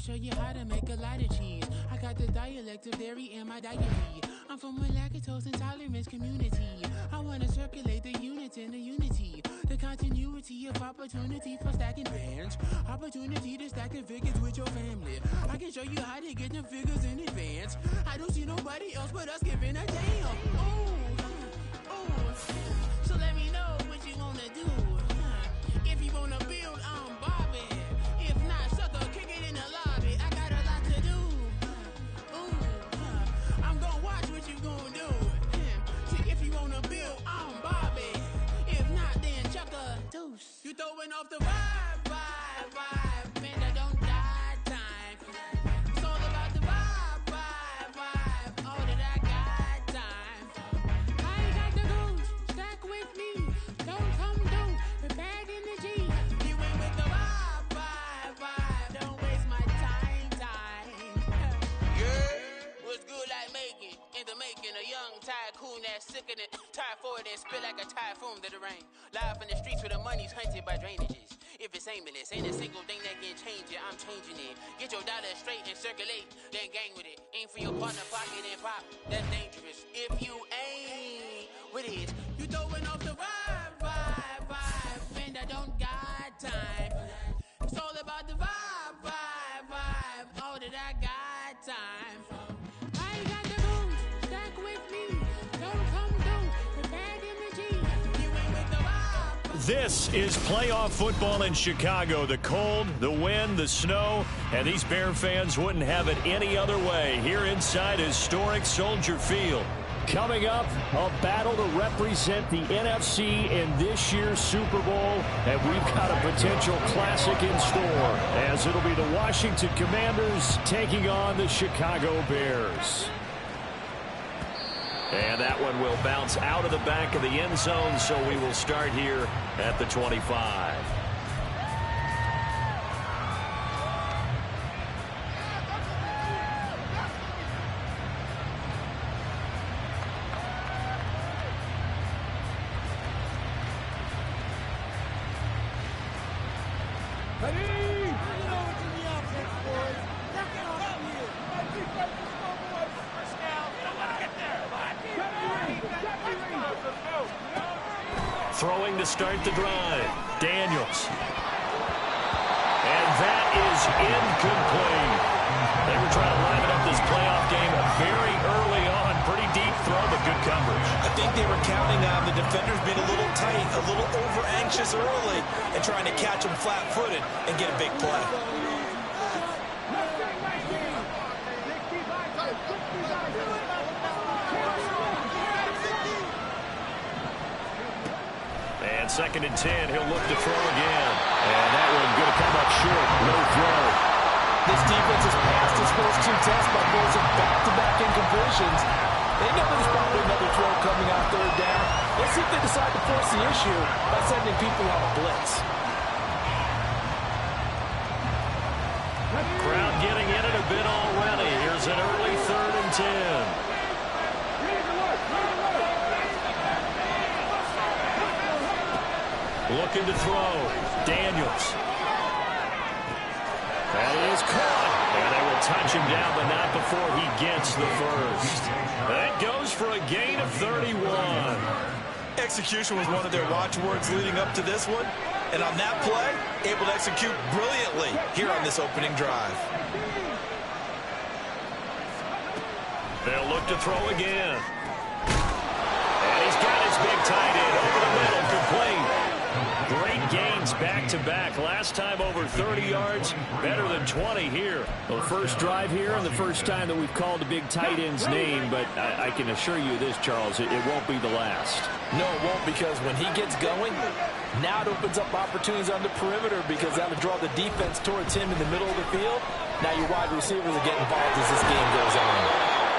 show you how to make a lot of cheese. I got the dialect of dairy in my diary. I'm from a lactose intolerance community. I want to circulate the units in the unity. The continuity of opportunity for stacking bands. Opportunity to stack the figures with your family. I can show you how to get them figures in advance. I don't see nobody else but us giving a damn. Ooh, ooh. So let me know what you want to do. If you want to build, I'm Bobby. If not, sucker, kick it in the lobby. I got a lot to do. Ooh, I'm gonna watch what you gonna do. See, if you want to build, I'm Bobby. If not, then chuck a deuce. You throwing off the vibe. Man, I don't die time. It's all about the vibe. All that I got time. I ain't got the goose. Stack with me. Don't come through. The bag in the G. You ain't with the vibe. Don't waste my time. Yeah, what's good like making? In the making, a young tycoon that's sick of it. Tired for it and spit like a typhoon to the rain. Live in the streets where the money's hunted by drainages. If it's aimless, ain't a single thing that can change it. I'm changing it. Get your dollar straight and circulate, then gang with it. Aim for your partner, pocket and pop. That's dangerous. If you ain't with it, you throwing off the vibe. And I don't got time. It's all about the vibe. All that I got time. I got the boots. Stack with me. Don't come through. The bag in the G. You ain't with the vibe. This is playoff football in Chicago. The cold, the wind, the snow, and these Bear fans wouldn't have it any other way here inside historic Soldier Field. Coming up, a battle to represent the NFC in this year's Super Bowl, and we've got a potential classic in store, as it'll be the Washington Commanders taking on the Chicago Bears. And that one will bounce out of the back of the end zone, so we will start here at the 25. Throwing to start the drive. Daniels. And that is incomplete. They were trying to liven up this playoff game very early on. Pretty deep throw, but good coverage. I think they were counting on the defenders being a little tight, a little over-anxious early, and trying to catch them flat-footed and get a big play. And 2nd and 10, he'll look to throw again. And that one going to come up short. No throw. This defense has passed its first two tests by forcing back-to-back incompletions. They know there's probably another throw coming out 3rd down. Let's see if they decide to force the issue by sending people on a blitz. Crowd getting in it a bit already. Here's an early 3rd and 10. Looking to throw. Daniels. That is caught. And they will touch him down, but not before he gets the first. That goes for a gain of 31. Execution was one of their watchwords leading up to this one. And on that play, able to execute brilliantly here on this opening drive. They'll look to throw again. And he's got his big tight end over the middle, complete. Great gains back-to-back. Last time over 30 yards, better than 20 here. Well, first drive here and the first time that we've called a big tight end's name, but I can assure you this, Charles, it won't be the last. No, it won't, because when he gets going, now it opens up opportunities on the perimeter, because that'll draw the defense towards him in the middle of the field. Now your wide receivers are getting involved as this game goes on.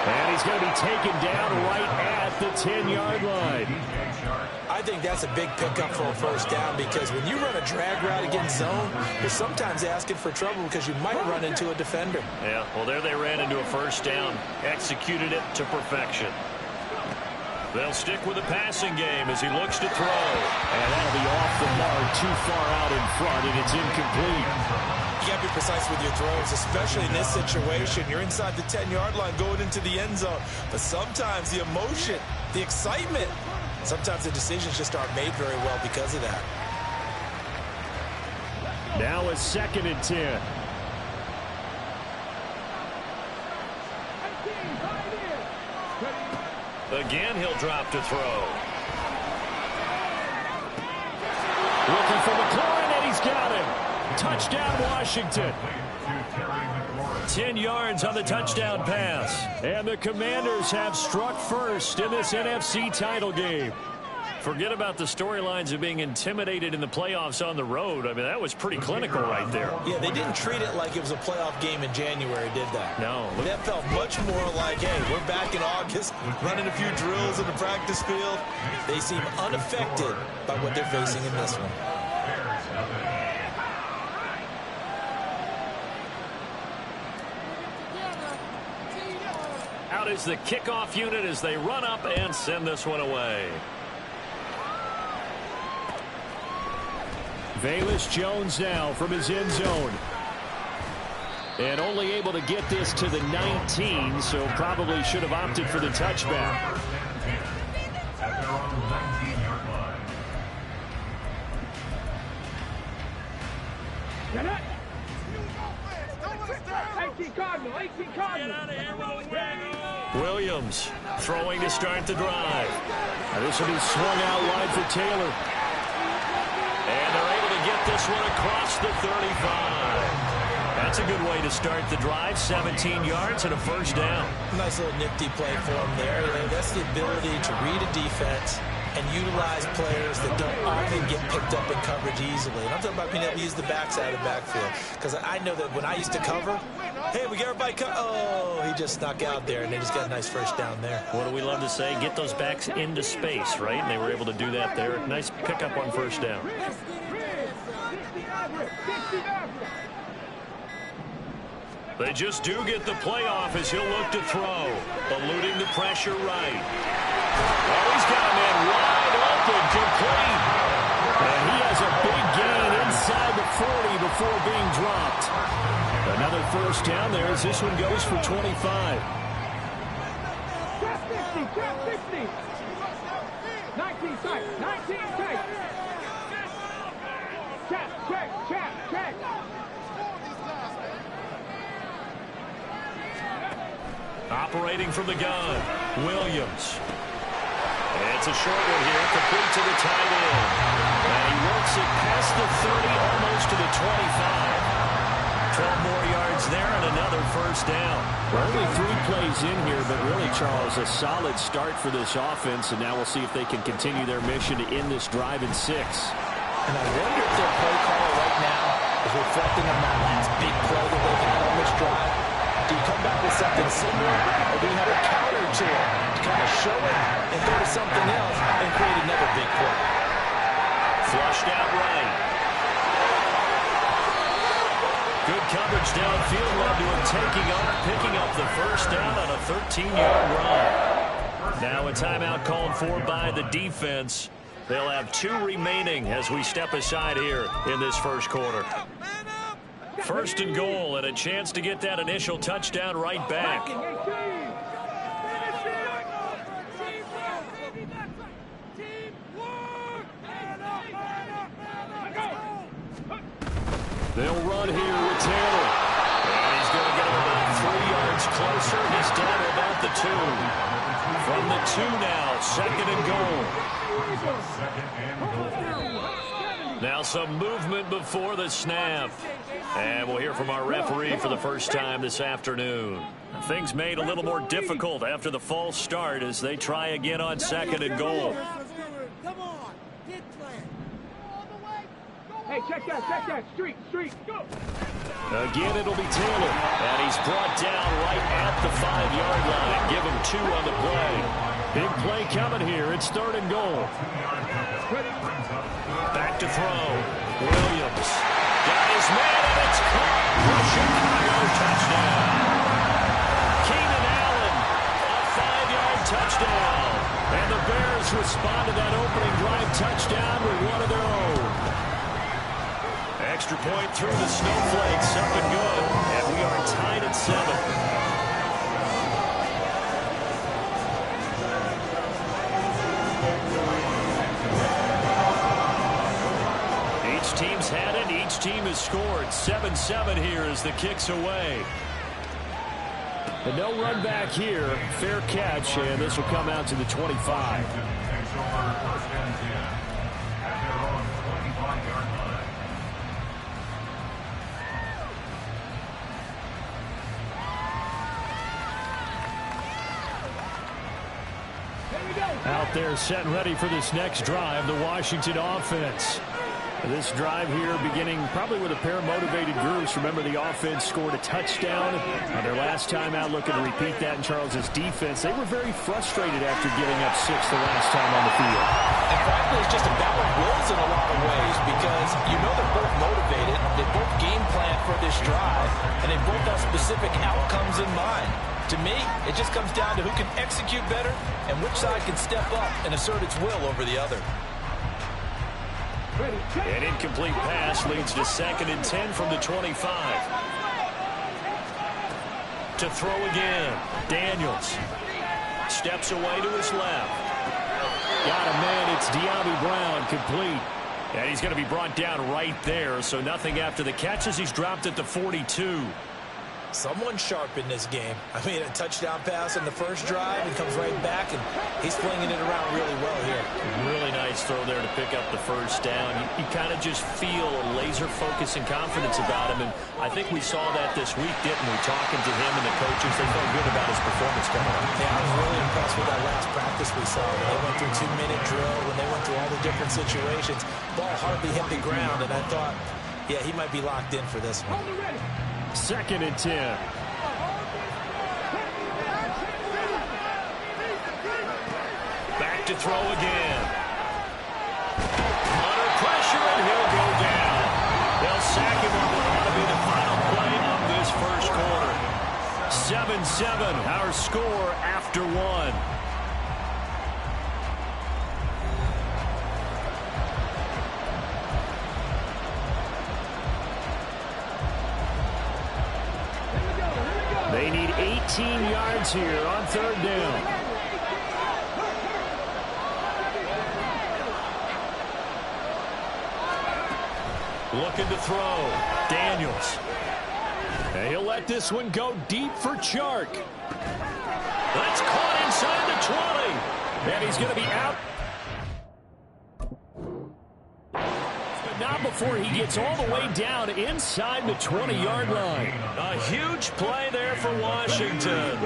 And he's going to be taken down right at the 10-yard line. I think that's a big pickup for a first down, because when you run a drag route against zone, you're sometimes asking for trouble because you might run into a defender. Yeah, well, there they ran into a first down, executed it to perfection. They'll stick with the passing game as he looks to throw. And that'll be off the mark, too far out in front, and it's incomplete. You got to be precise with your throws, especially in this situation. You're inside the 10-yard line going into the end zone. But sometimes the emotion, the excitement, sometimes the decisions just aren't made very well because of that. Now a 2nd and 10. Again, he'll drop to throw. Looking for McLaurin, and he's got him. Touchdown, Washington. 10 yards on the touchdown pass. And the Commanders have struck first in this NFC title game. Forget about the storylines of being intimidated in the playoffs on the road. I mean, that was pretty clinical right there. Yeah, they didn't treat it like it was a playoff game in January, did they? No. That felt much more like, hey, we're back in August, running a few drills in the practice field. They seem unaffected by what they're facing in this one. Out is the kickoff unit as they run up and send this one away. Velus Jones now from his end zone. And only able to get this to the 19, so probably should have opted for the touchback. At their own 19-yard line. 18 Cardinal, 18 Cardinal. Williams throwing to start the drive. Now this will be swung out wide for Taylor. And they're able to get this one across the 35. That's a good way to start the drive. 17 yards and a first down. Nice little nifty play for him there. That's the ability to read a defense and utilize players that don't often get picked up in coverage easily. And I'm talking about being able to use the backside of the backfield. Because I know that when I used to cover, hey, we got everybody oh, he just snuck out there, and they just got a nice first down there. What do we love to say? Get those backs into space, right? And they were able to do that there. Nice pickup on first down. They just do get the playoff as he'll look to throw. Eluding the pressure right. Oh, he's got a man wide open, complete. And he has a big gain inside the 40 before being dropped. Another first down there as this one goes for 25. Trap 50, trap 50. 19 tight, 19 tight. Trap, check, trap, check. Operating from the gun, Williams. It's a short one here, complete to the tight end. And he works it past the 30, almost to the 25. 12 more yards there and another first down. Well, only 3 plays in here, but really, Charles, a solid start for this offense. And now we'll see if they can continue their mission to end this drive in 6. And I wonder if their play call right now is reflecting on that last big play that they've had on this drive. Do you come back with something similar, or do you have a counter to it to kind of show it and go to something else and create another big play? Flushed out right. Good coverage downfield led to him taking off, picking up the first down on a 13-yard run. Now a timeout called for by the defense. They'll have 2 remaining as we step aside here in this first quarter. First and goal, and a chance to get that initial touchdown right back. They'll run here with Taylor. And he's going to get him about 3 yards closer. He's down to about the 2. From the 2 now, second and goal. Now some movement before the snap. And we'll hear from our referee for the first time this afternoon. Things made a little more difficult after the false start as they try again on second and goal. Come on, get play. Hey, check that, street, go. Again, it'll be Taylor. And he's brought down right at the 5-yard line. Give him 2 on the play. Big play coming here. It's third and goal. Back to throw. Williams. Got his man, and it's caught for Chicago. Touchdown. Keenan Allen, a 5-yard touchdown. And the extra point through the snowflakes, up and good. And we are tied at 7. Team's had it. Each team has scored. 7-7 here as the kick's away. And no run back here. Fair catch, and this will come out to the 25. Out there set and ready for this next drive, the Washington offense. This drive here beginning probably with a pair of motivated groups. Remember, the offense scored a touchdown on their last time out, looking to repeat that in Charles's defense. They were very frustrated after giving up 6 the last time on the field. And frankly, it's just a battle of wills in a lot of ways because you know they're both motivated. They both game plan for this drive, and they both have specific outcomes in mind. To me, it just comes down to who can execute better and which side can step up and assert its will over the other. An incomplete pass leads to 2nd and 10 from the 25. To throw again. Daniels steps away to his left. Got a man. It's De'Ami Brown, complete. And he's going to be brought down right there. So nothing after the catches. He's dropped at the 42. Someone sharp in this game. I mean, a touchdown pass in the first drive and comes right back, and he's flinging it around really well here. Really nice throw there to pick up the first down. You kind of just feel a laser focus and confidence about him, and I think we saw that this week, didn't we? Talking to him and the coaches, they felt good about his performance coming up. Yeah, I was really impressed with that last practice we saw. When they went through 2-minute drill, when they went through all the different situations, ball hardly hit the ground, and I thought, yeah, he might be locked in for this one. 2nd and 10. Back to throw again. Under pressure, and he'll go down. They'll sack him on what ought to be the final play of this first quarter. 7-7, our score after 1. They need 18 yards here on 3rd down. Looking to throw. Daniels. And he'll let this one go deep for Chark. That's caught inside the 20. And he's going to be out. But not before he gets all the way down inside the 20-yard line. A huge play there for Washington.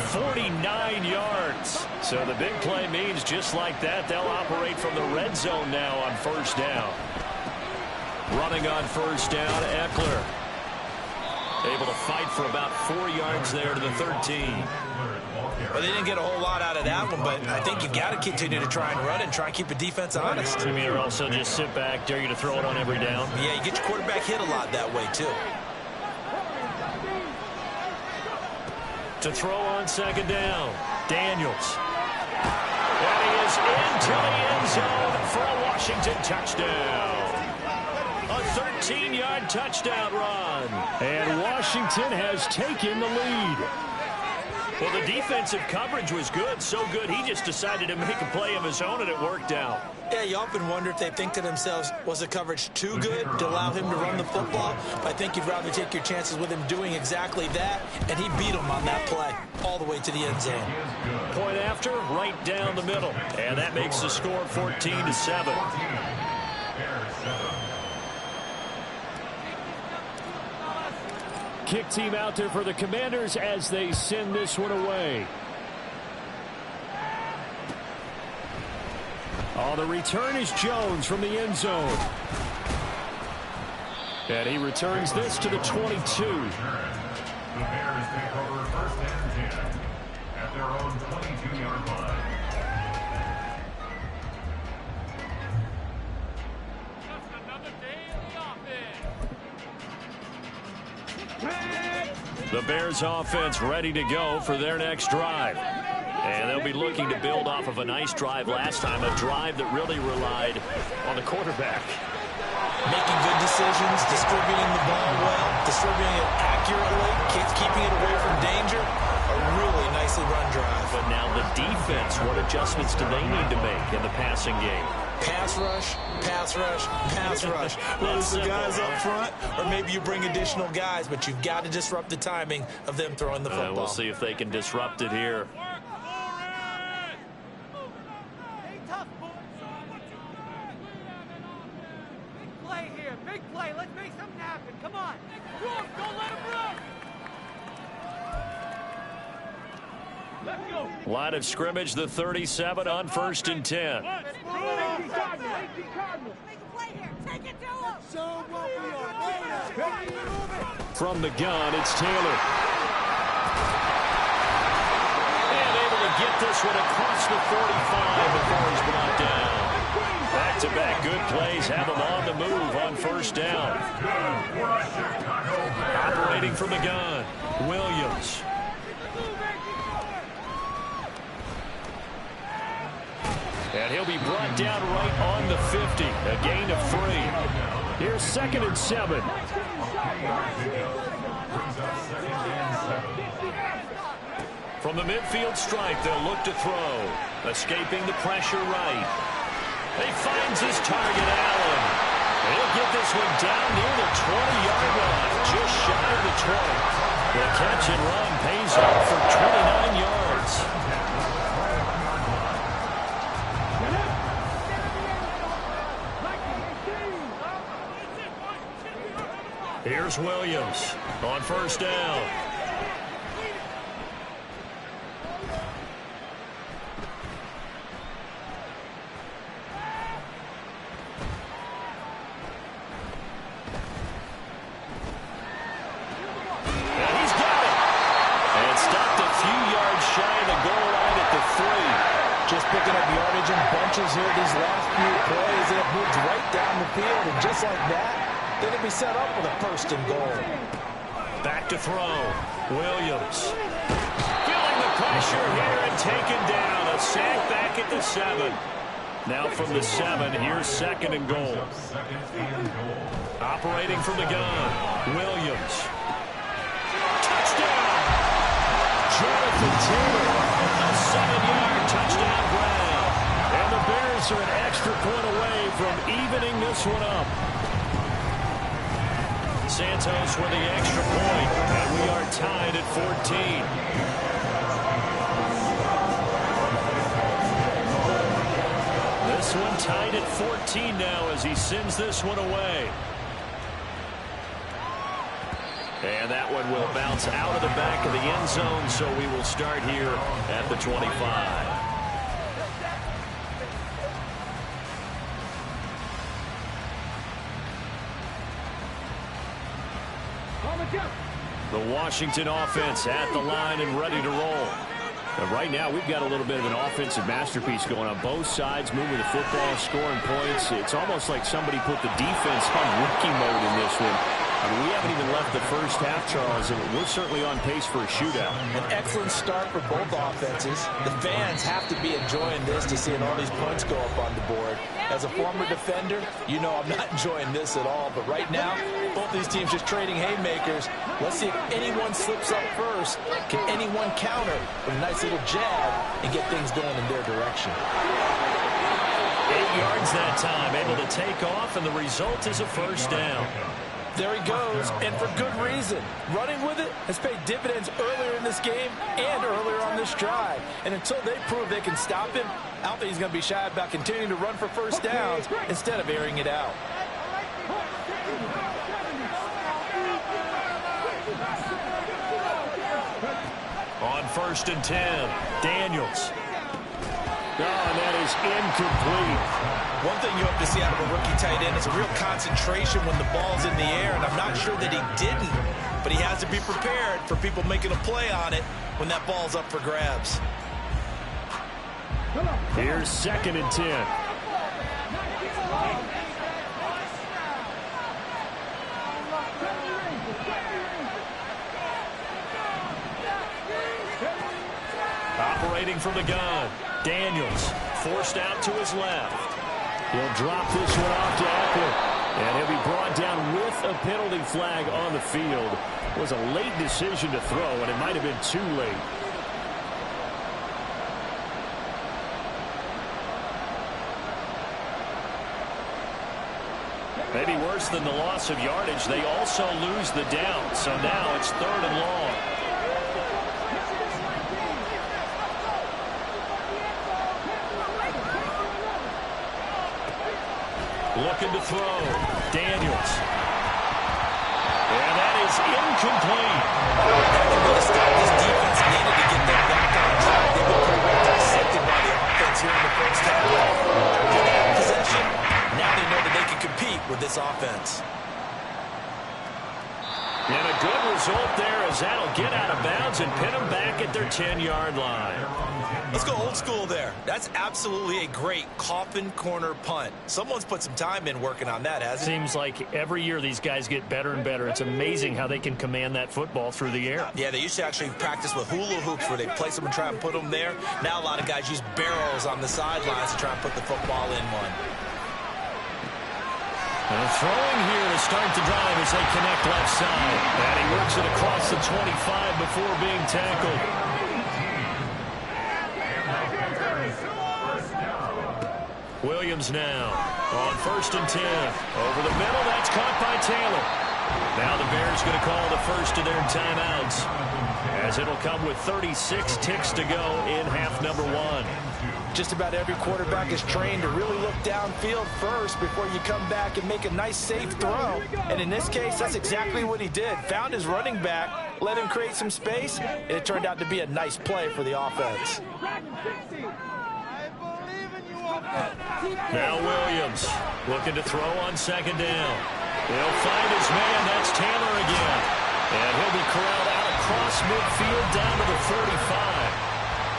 49 yards. So the big play means just like that, they'll operate from the red zone now on 1st down. Running on 1st down, Eckler. Able to fight for about 4 yards there to the 13. Well, they didn't get a whole lot out of that one, but I think you got to continue to try and run and try and keep the defense honest. You mean, or also just sit back, dare you to throw it on every down? Yeah, you get your quarterback hit a lot that way, too. To throw on 2nd down, Daniels. And he is into the end zone for a Washington touchdown. A 13-yard touchdown run. And Washington has taken the lead. Well, the defensive coverage was good, so good he just decided to make a play of his own, and it worked out. Yeah, you often wonder if they think to themselves, was the coverage too good to allow him to run the football? I think you'd rather take your chances with him doing exactly that, and he beat him on that play all the way to the end zone. Point after, right down the middle, and that makes the score 14-7. Kick team out there for the Commanders as they send this one away. Oh, the return is Jones from the end zone. And he returns this to the 22. The Bears take over 1st and 10 at their own 22-yard line. The Bears offense ready to go for their next drive. And they'll be looking to build off of a nice drive last time, a drive that really relied on the quarterback. making good decisions, distributing the ball well, distributing it accurately, keeping it away from danger. A really nicely run drive. But now the defense, what adjustments do they need to make in the passing game? Pass rush, pass rush, pass rush. Whether it's the guys up front or maybe you bring additional guys, but you've got to disrupt the timing of them throwing the football. We'll see if they can disrupt it here. Big play here, big play. Let's make something happen. Come on. Don't let him run. Let's go. Line of scrimmage, the 37 on 1st and 10. From the gun, it's Taylor. And able to get this one across the 45 before he's brought down. Back-to-back good plays have him on the move on 1st down. Operating from the gun, Williams. And he'll be brought down right on the 50. A gain of 3. Here's 2nd and 7. From the midfield stripe, they'll look to throw. Escaping the pressure right. He finds his target, Allen. He'll get this one down near the 20-yard line. Just shy of the 20. The catch and run pays off for 29 yards. Here's Williams on 1st down. And he's got it. And stopped a few yards shy of the goal line at the 3. Just picking up yardage in bunches here these last few plays. They have moved right down the field, and just like that, they're going to be set up with a 1st and goal. Back to throw. Williams. Feeling the pressure here and taken down. A sack back at the 7. Now from the 7, here's 2nd and goal. Operating from the gun. Williams. Touchdown! Jonathan Taylor. A 7-yard touchdown grab. And the Bears are an extra point away from evening this one up. Santos with the extra point, and we are tied at 14. This one tied at 14 now as he sends this one away. And that one will bounce out of the back of the end zone, so we will start here at the 25. The Washington offense at the line and ready to roll. And right now, we've got a little bit of an offensive masterpiece going on both sides, moving the football, scoring points. It's almost like somebody put the defense on rookie mode in this one. I mean, we haven't even left the first half, Charles, and we're certainly on pace for a shootout. An excellent start for both offenses. The fans have to be enjoying this to seeing all these points go up on the board. As a former defender, you know I'm not enjoying this at all. But right now, both these teams just trading haymakers. Let's see if anyone slips up first. Can anyone counter with a nice little jab and get things going in their direction? 8 yards that time, able to take off, and the result is a 1st down. There he goes, and for good reason. Running with it has paid dividends earlier in this game and earlier on this drive. And until they prove they can stop him, I don't think he's going to be shy about continuing to run for 1st downs instead of airing it out. On 1st and 10, Daniels. Oh, and that is incomplete. One thing you hope to see out of a rookie tight end is a real concentration when the ball's in the air, and I'm not sure that he didn't, but he has to be prepared for people making a play on it when that ball's up for grabs. Here's 2nd and 10. Operating from the gun, Daniels forced out to his left. He'll drop this one off to Eckler. And he'll be brought down with a penalty flag on the field. It was a late decision to throw, and it might have been too late. Maybe worse than the loss of yardage, they also lose the down. So now it's 3rd and long. Looking to throw. Daniels. And that is incomplete. That can really stop this defense. Needed to get them back on track. They've been pretty well dissected by the offense here in the first half. After that possession, now they know that they can compete with this offense. And a good result there as that'll get out of bounds and pin them back at their 10-yard line. Let's go old school there. That's absolutely a great coffin corner punt. Someone's put some time in working on that, hasn't it? Seems like every year these guys get better and better. It's amazing how they can command that football through the air. Yeah, they used to actually practice with hula hoops where they place them and try and put them there. Now a lot of guys use barrels on the sidelines to try and put the football in one. And throwing here to start the drive as they connect left side. And he works it across the 25 before being tackled. Williams now on 1st and 10. Over the middle, that's caught by Taylor. Now the Bears going to call the first of their timeouts, as it'll come with 36 ticks to go in half number 1. Just about every quarterback is trained to really look downfield first before you come back and make a nice, safe throw. And in this case, that's exactly what he did. Found his running back, let him create some space, and it turned out to be a nice play for the offense. Now Williams looking to throw on 2nd down. He'll find his man. That's Taylor again. And he'll be corralled out across midfield down to the 45.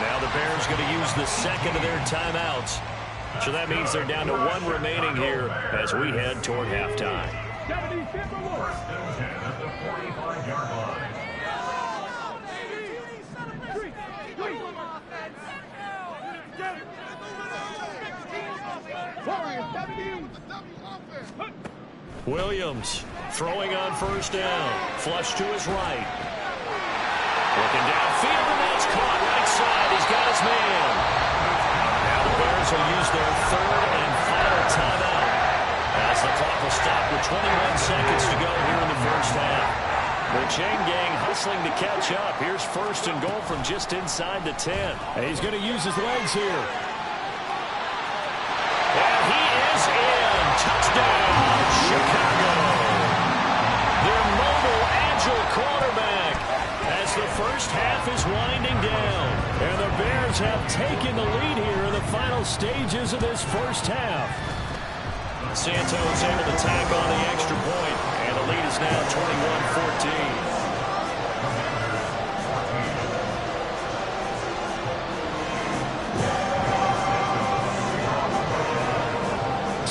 Now the Bears going to use the second of their timeouts. So that means they're down to 1 remaining here as we head toward halftime. 1st and 10 at the 45-yard line. Williams throwing on 1st down. Flush to his right. Looking downfield, and that's caught right side. He's got his man. Now the Bears will use their 3rd and final timeout as the clock will stop with 21 seconds to go here in the first half. The chain gang hustling to catch up. Here's 1st and goal from just inside the 10. And he's going to use his legs here. And he is in. Touchdown, Chicago. Their mobile, agile quarterback as the first half is winding down. And the Bears have taken the lead here in the final stages of this first half. Santos able to tack on the extra point, and the lead is now 21-14.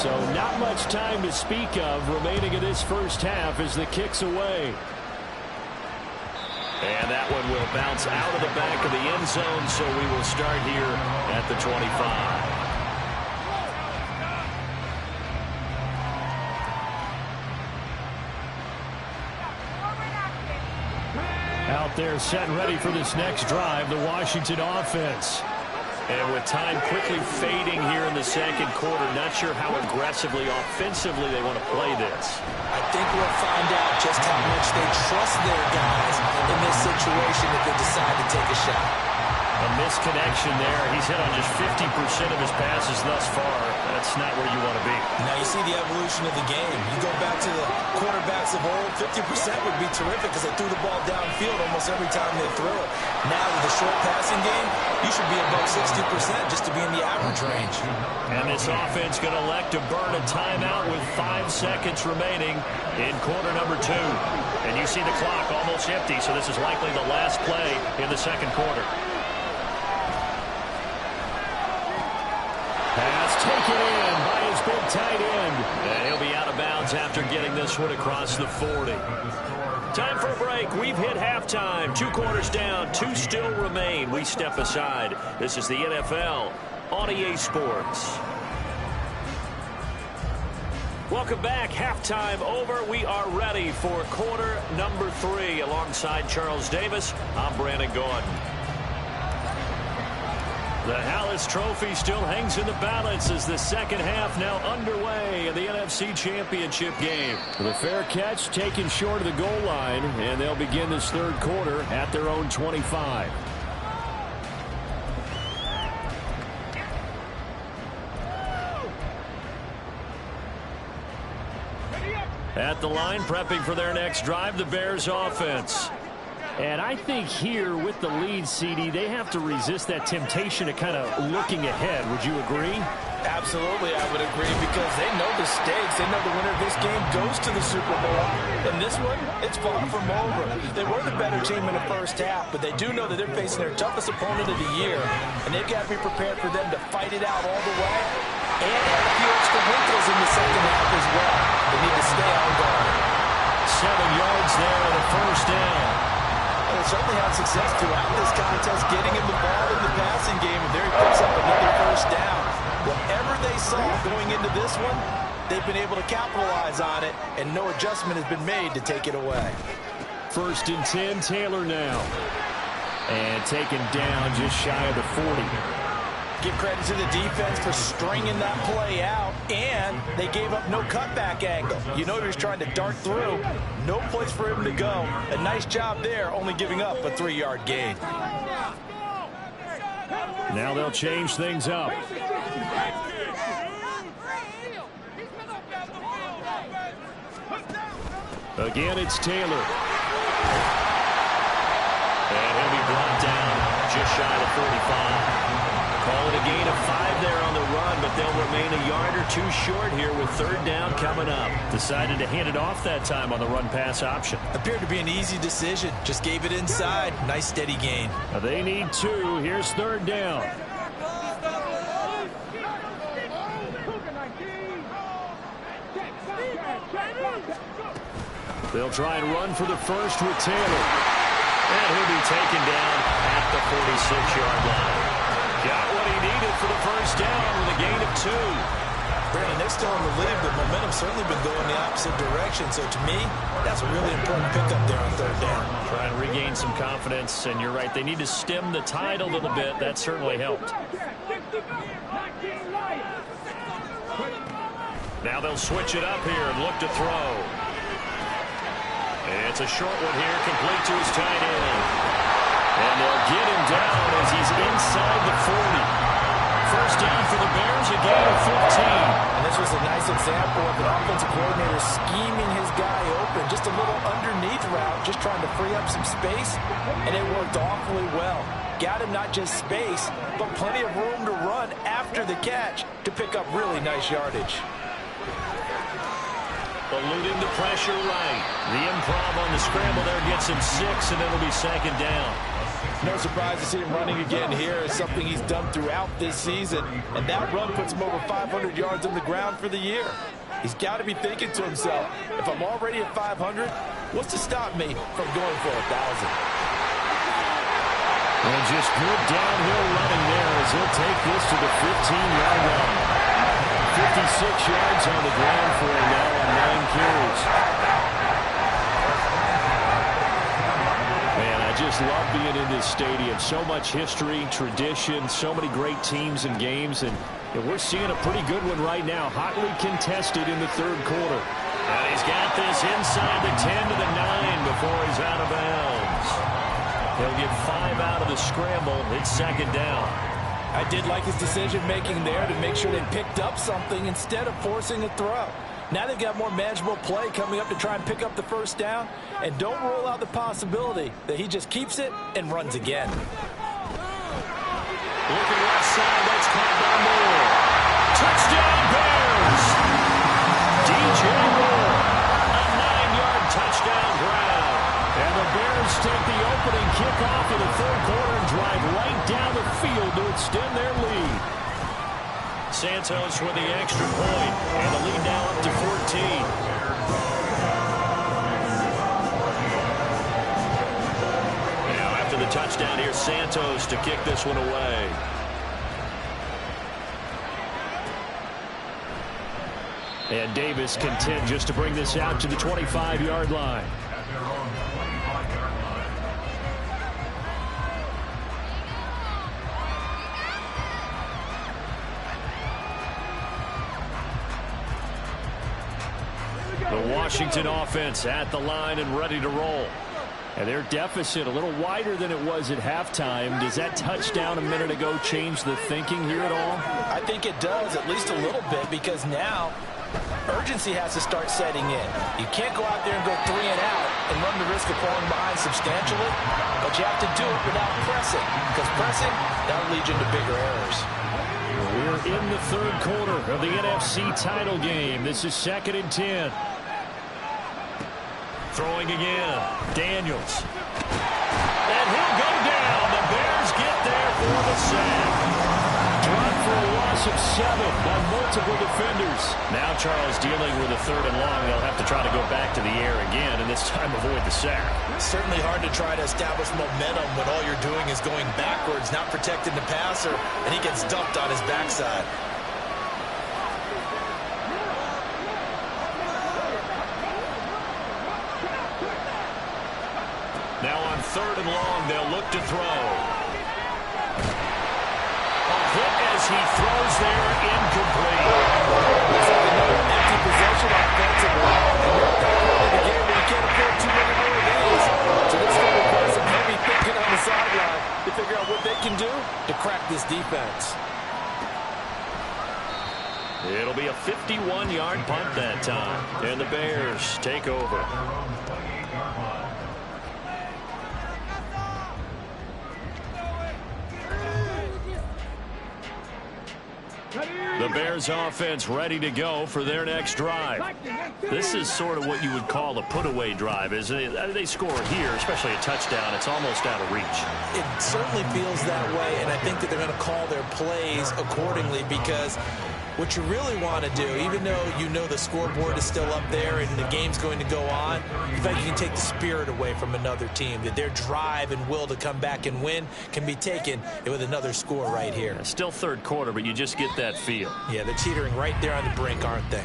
So not much time to speak of remaining in this first half as the kick's away. And that one will bounce out of the back of the end zone, so we will start here at the 25. Out there set and ready for this next drive, the Washington offense. And with time quickly fading here in the second quarter, not sure how aggressively, offensively they want to play this. I think we'll find out just how much they trust their guys in this situation if they decide to take a shot. A misconnection there. He's hit on just 50% of his passes thus far. That's not where you want to be. Now you see the evolution of the game. You go back to the quarterbacks of old, 50% would be terrific because they threw the ball downfield almost every time they threw it. Now with the short passing game, you should be above 60% just to be in the average range. And this offense going to elect to burn a timeout with 5 seconds remaining in quarter number 2. And you see the clock almost empty, so this is likely the last play in the second quarter. Pass taken in by his big tight end. And he'll be out of bounds after getting this one across the 40. Time for a break. We've hit halftime. 2 quarters down. 2 still remain. We step aside. This is the NFL on EA Sports. Welcome back. Halftime over. We are ready for quarter number 3. Alongside Charles Davis, I'm Brandon Gordon. The Hallis Trophy still hangs in the balance as the second half now underway in the NFC Championship game. The fair catch taken short of the goal line, and they'll begin this third quarter at their own 25. At the line, prepping for their next drive, the Bears offense. And I think here with the lead, CD, they have to resist that temptation to kind of looking ahead. Would you agree? Absolutely, I would agree, because they know the stakes. They know the winner of this game goes to the Super Bowl. And this one, it's far from over. They were the better team in the first half, but they do know that they're facing their toughest opponent of the year. And they've got to be prepared for them to fight it out all the way and add a few extra wrinkles in the second half as well. They need to stay on guard. 7 yards there and a first down. They certainly had success throughout this contest getting him the ball in the passing game, and there he picks up another first down. Whatever they saw going into this one, they've been able to capitalize on it, and no adjustment has been made to take it away. 1st and 10, Taylor now. And taken down just shy of the 40. Give credit to the defense for stringing that play out, and they gave up no cutback angle. You know he was trying to dart through. No place for him to go. A nice job there, only giving up a 3-yard gain. Now they'll change things up. Again, it's Taylor. And he'll be brought down just shy of the 45. Call it a gain of 5 there on the run, but they'll remain a yard or 2 short here with 3rd down coming up. Decided to hand it off that time on the run-pass option. Appeared to be an easy decision. Just gave it inside. Nice steady gain. They need 2. Here's 3rd down. They'll try and run for the first with Taylor. And he'll be taken down at the 46-yard line. Got what he needed for the first down with a gain of 2. Brandon, they're still in the lead, but momentum's certainly been going the opposite direction. So to me, that's a really important pickup there on 3rd down. Try and regain some confidence, and you're right. They need to stem the tide a little bit. That certainly helped. Now they'll switch it up here and look to throw. It's a short one here, complete to his tight end. And they'll get him down as he's inside the 40. First down for the Bears, a gain of 15. And this was a nice example of an offensive coordinator scheming his guy open. Just a little underneath route, just trying to free up some space, and it worked awfully well. Got him not just space, but plenty of room to run after the catch to pick up really nice yardage. Eluding the pressure right. The improv on the scramble there gets him 6, and it'll be 2nd down. No surprise to see him running again here. It's something he's done throughout this season, and that run puts him over 500 yards on the ground for the year. He's got to be thinking to himself, if I'm already at 500, what's to stop me from going for 1,000? And just good downhill running there as he'll take this to the 15-yard line. 56 yards on the ground for him now on 9 carries. Man, I just love being in this stadium. So much history, tradition, so many great teams and games, and we're seeing a pretty good one right now. Hotly contested in the 3rd quarter. And he's got this inside the 10 to the 9 before he's out of bounds. He'll get 5 out of the scramble. It's 2nd down. I did like his decision-making there to make sure they picked up something instead of forcing a throw. Now they've got more manageable play coming up to try and pick up the first down, and don't rule out the possibility that he just keeps it and runs again. Looking left side, that's caught by Moore. Touchdown Bears! DJ Moore, a 9-yard touchdown grab. And the Bears take the opening kickoff of the 3rd quarter and drive right down the field to extend their lead. Santos with the extra point, and the lead now up to 14. Now after the touchdown, here's Santos to kick this one away. And Davis content just to bring this out to the 25-yard line. At their own 25-yard line. The Washington offense at the line and ready to roll. And their deficit a little wider than it was at halftime. Does that touchdown a minute ago change the thinking here at all? I think it does, at least a little bit, because now urgency has to start setting in. You can't go out there and go 3 and out and run the risk of falling behind substantially, but you have to do it without pressing, because pressing, that'll lead you into bigger errors. We're in the third quarter of the NFC title game. This is 2nd and 10. Throwing again. Daniels. And he'll go down. The Bears get there for the sack. Dropped for a loss of 7 by multiple defenders. Now Charles dealing with a 3rd and long. They'll have to try to go back to the air again, and this time avoid the sack. It's certainly hard to try to establish momentum when all you're doing is going backwards, not protecting the passer, and he gets dumped on his backside. Now on 3rd and long, they'll look to throw. A hit as he throws there, incomplete. Looks like another empty possession offensively. And you're at that point in the game where you can't afford too many more of these. So this is going to require some heavy thinking on the sideline to figure out what they can do to crack this defense. It'll be a 51-yard punt that time. And the Bears take over. The Bears offense ready to go for their next drive. This is sort of what you would call a put-away drive, isn't it? They score here, especially a touchdown. It's almost out of reach. It certainly feels that way, and I think that they're going to call their plays accordingly, because what you really want to do, even though you know the scoreboard is still up there and the game's going to go on, in fact, you can take the spirit away from another team, that their drive and will to come back and win can be taken with another score right here. Still third quarter, but you just get that feel. Yeah, they're teetering right there on the brink, aren't they?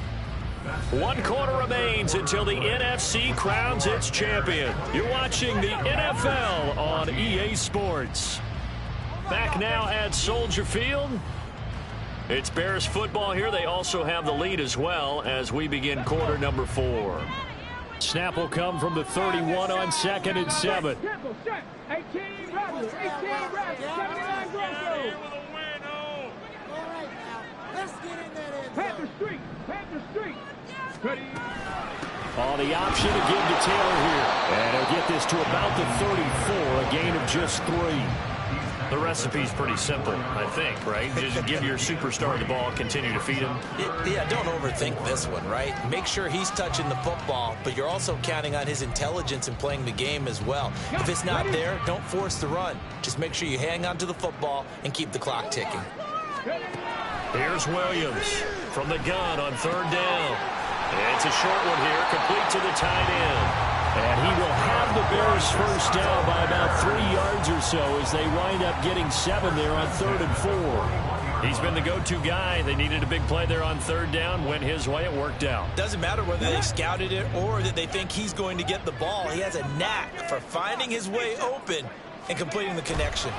1 quarter remains until the NFC crowns its champion. You're watching the NFL on EA Sports. Back now at Soldier Field. It's Bears football here. They also have the lead as well as we begin quarter number 4. Snap will come from the 31 on 2nd and 7. On the option to give to Taylor here. And he'll get this to about the 34, a gain of just 3. The recipe's pretty simple, I think, right? Just give your superstar the ball, continue to feed him. Yeah, don't overthink this one, right? Make sure he's touching the football, but you're also counting on his intelligence in playing the game as well. If it's not there, don't force the run. Just make sure you hang on to the football and keep the clock ticking. Here's Williams from the gun on 3rd down. It's a short one here, complete to the tight end. And he will have the Bears first down by about 3 yards or so as they wind up getting 7 there on 3rd and 4. He's been the go-to guy. They needed a big play there on 3rd down. Went his way. It worked out. Doesn't matter whether they scouted it or that they think he's going to get the ball. He has a knack for finding his way open and completing the connection.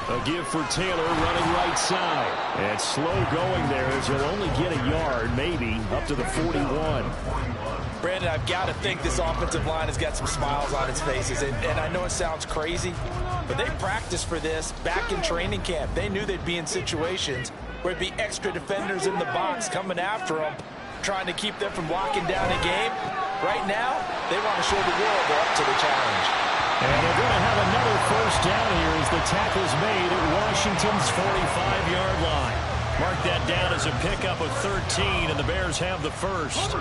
A give for Taylor running right side. And slow going there as he'll only get a yard, maybe, up to the 41. Brandon, I've got to think this offensive line has got some smiles on its faces. And I know it sounds crazy, but they practiced for this back in training camp. They knew they'd be in situations where it'd be extra defenders in the box coming after them, trying to keep them from locking down a game. Right now, they want to show the world they're up to the challenge. And they're going to have another first down here as the tackle's made at Washington's 45-yard line. Mark that down as a pickup of 13, and the Bears have the first.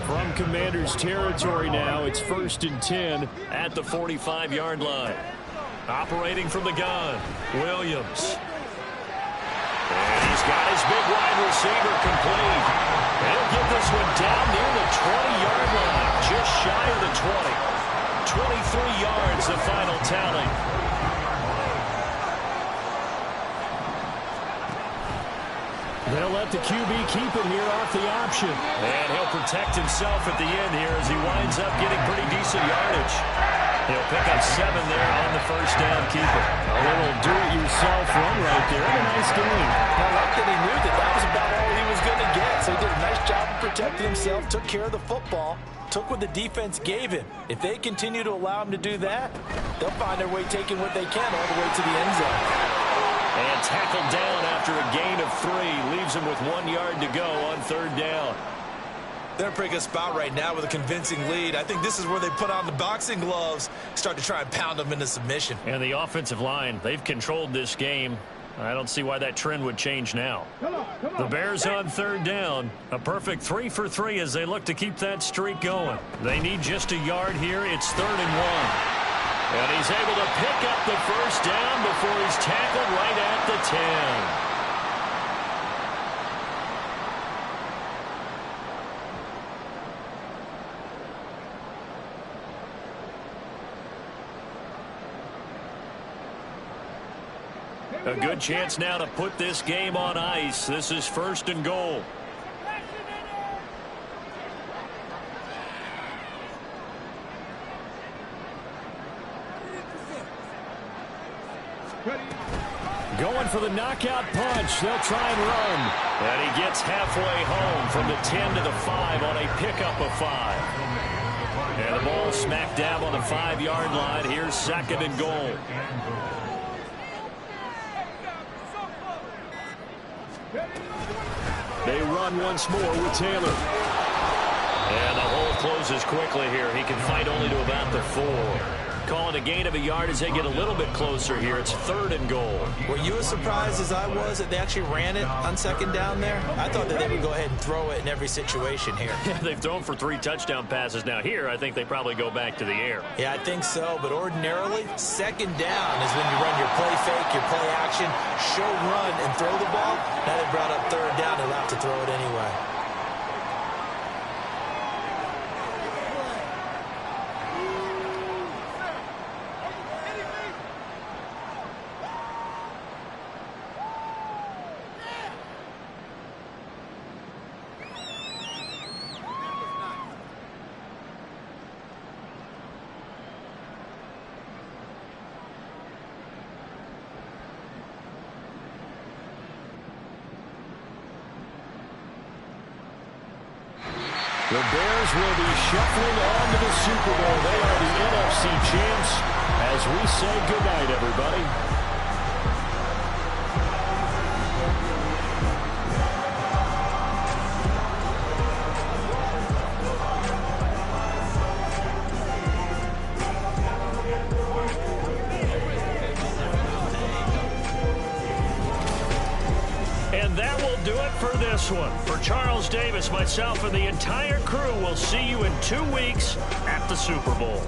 From Commander's territory now, it's 1st and 10 at the 45-yard line. Operating from the gun, Williams. And he's got his big wide receiver complete. And he'll get this one down near the 20-yard line, just shy of the 20. 23 yards, the final tally. They'll let let the QB keep it here off the option. And he'll protect himself at the end here as he winds up getting pretty decent yardage. He'll pick up 7 there on the first down keeper. A little do-it-yourself run right there. And a nice game. I like that he knew that was about all he was going to get. So he did a nice job of protecting himself, took care of the football, took what the defense gave him. If they continue to allow him to do that, they'll find their way taking what they can all the way to the end zone. And tackled down after a gain of 3. Leaves him with 1 yard to go on third down. They're in a pretty good spot right now with a convincing lead. I think this is where they put on the boxing gloves, start to try and pound them into submission. And the offensive line, they've controlled this game. I don't see why that trend would change now. The Bears on third down. A perfect 3 for 3 as they look to keep that streak going. They need just a yard here. It's 3rd and 1. And he's able to pick up the first down before he's tackled right at the 10. A good chance now to put this game on ice. This is 1st and goal. Going for the knockout punch. They'll try and run. And he gets halfway home from the 10 to the 5 on a pickup of 5. And the ball smack dab on the 5-yard line. Here's 2nd and goal. They run once more with Taylor. And the hole closes quickly here. He can fight only to about the 4. Calling a gain of a yard as they get a little bit closer here. It's 3rd and goal. Were you as surprised as I was that they actually ran it on 2nd down there? I thought that they would go ahead and throw it in every situation here. Yeah, they've thrown for 3 touchdown passes. Now here, I think they probably go back to the air. Yeah, I think so. But ordinarily, 2nd down is when you run your play fake, your play action, show run, and throw the ball. Now they brought up 3rd down. They'll have to throw it anyway. The Bears will be shuffling on to the Super Bowl. They are the NFC champs as we say goodnight, everybody. And that will do it for this one. For Charles Davis, myself, and the entire crew, we'll see you in 2 weeks at the Super Bowl.